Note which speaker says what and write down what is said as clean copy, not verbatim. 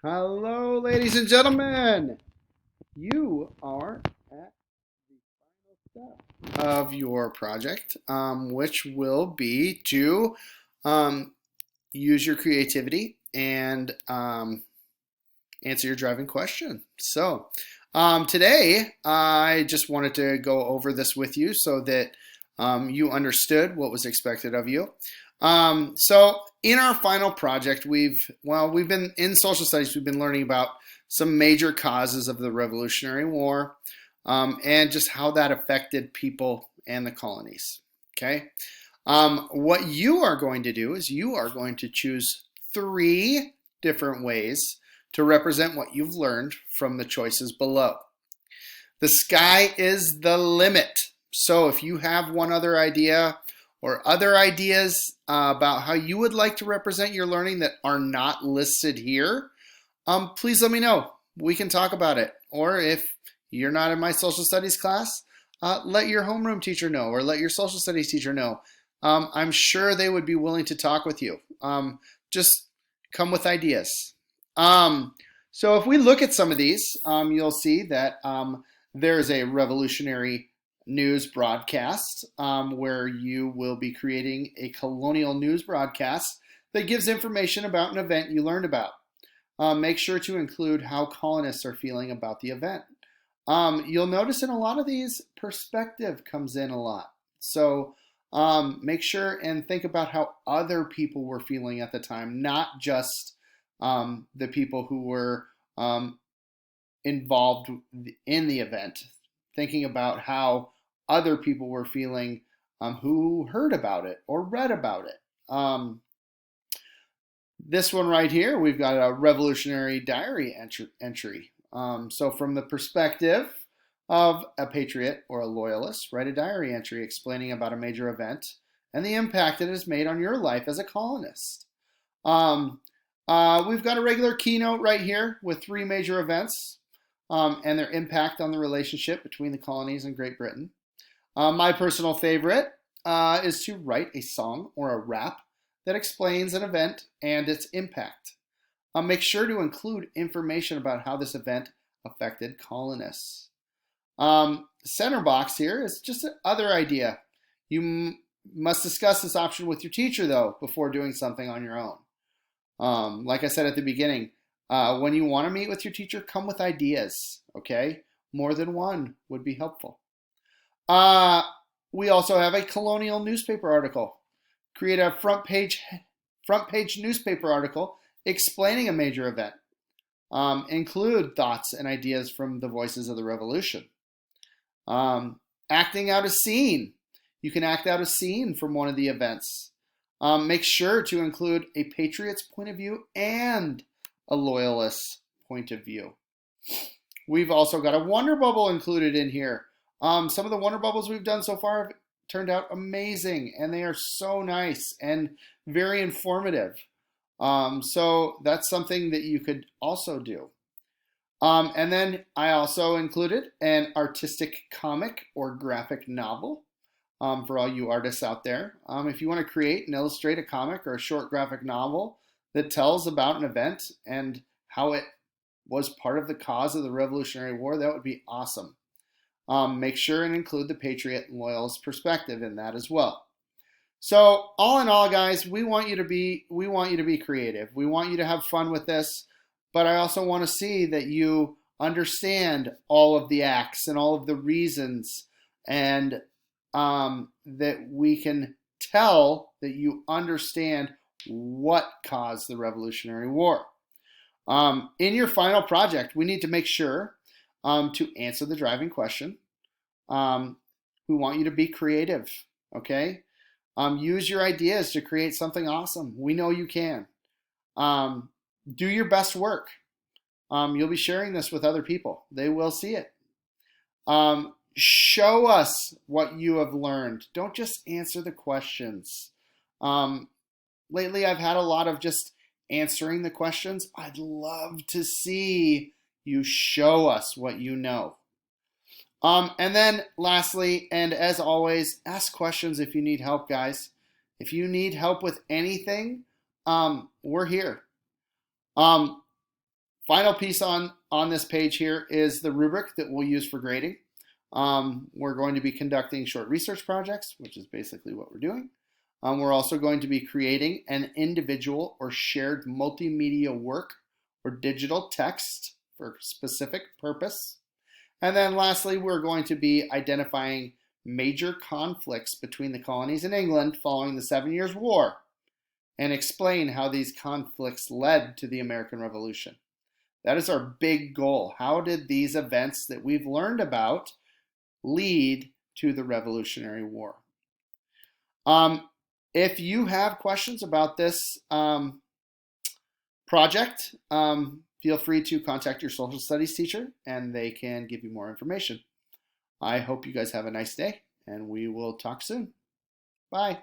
Speaker 1: Hello, ladies and gentlemen. You are at the final step of your project, which will be to use your creativity and answer your driving question. So, today I just wanted to go over this with you so that you understood what was expected of you. So in our final project, we've been in social studies. We've been learning about some major causes of the Revolutionary War and just how that affected people and the colonies. Okay. What you are going to do is you are going to choose three different ways to represent what you've learned from the choices below. The sky is the limit. So if you have one other idea or other ideas about how you would like to represent your learning that are not listed here, please let me know. We can talk about it. Or if you're not in my social studies class, let your homeroom teacher know or let your social studies teacher know. I'm sure they would be willing to talk with you. Just come with ideas. So if we look at some of these, you'll see that there's a revolutionary news broadcast where you will be creating a colonial news broadcast that gives information about an event you learned about. Make sure to include how colonists are feeling about the event. You'll notice in a lot of these, perspective comes in a lot. So make sure and think about how other people were feeling at the time, not just the people who were involved in the event. Thinking about how other people were feeling who heard about it or read about it. This one right here, we've got a revolutionary diary entry. So from the perspective of a patriot or a loyalist, write a diary entry explaining about a major event and the impact it has made on your life as a colonist. We've got a regular keynote right here with three major events and their impact on the relationship between the colonies and Great Britain. My personal favorite is to write a song or a rap that explains an event and its impact. Make sure to include information about how this event affected colonists. Center box here is just another idea. You must discuss this option with your teacher, though, before doing something on your own. Like I said at the beginning, when you want to meet with your teacher, come with ideas, okay? More than one would be helpful. We also have a Colonial newspaper article. Create a front page newspaper article explaining a major event. Include thoughts and ideas from the voices of the revolution. Acting out a scene. You can act out a scene from one of the events. Make sure to include a patriot's point of view and a loyalist's point of view. We've also got a wonder bubble included in here. Some of the wonder bubbles we've done so far have turned out amazing, and they are so nice and very informative. So that's something that you could also do. And then I also included an artistic comic or graphic novel for all you artists out there. If you want to create and illustrate a comic or a short graphic novel that tells about an event and how it was part of the cause of the Revolutionary War, that would be awesome. Make sure and include the patriot and loyalist perspective in that as well. So all in all, guys, we want you to be creative. We want you to have fun with this, but I also want to see that you understand all of the acts and all of the reasons, and that we can tell that you understand what caused the Revolutionary War. In your final project, we need to make sure to answer the driving question. We want you to be creative, okay? Use your ideas to create something awesome. We know you can. Do your best work. You'll be sharing this with other people. They will see it. Show us what you have learned. Don't just answer the questions. Lately, I've had a lot of just answering the questions. I'd love to see you show us what you know. And then lastly, and as always, ask questions if you need help, guys. If you need help with anything, we're here. Final piece on this page here is the rubric that we'll use for grading. We're going to be conducting short research projects, which is basically what we're doing. We're also going to be creating an individual or shared multimedia work or digital text for a specific purpose. And then lastly, we're going to be identifying major conflicts between the colonies and England following the 7 Years' War and explain how these conflicts led to the American Revolution. That is our big goal. How did these events that we've learned about lead to the Revolutionary War? If you have questions about this project, feel free to contact your social studies teacher and they can give you more information. I hope you guys have a nice day and we will talk soon. Bye.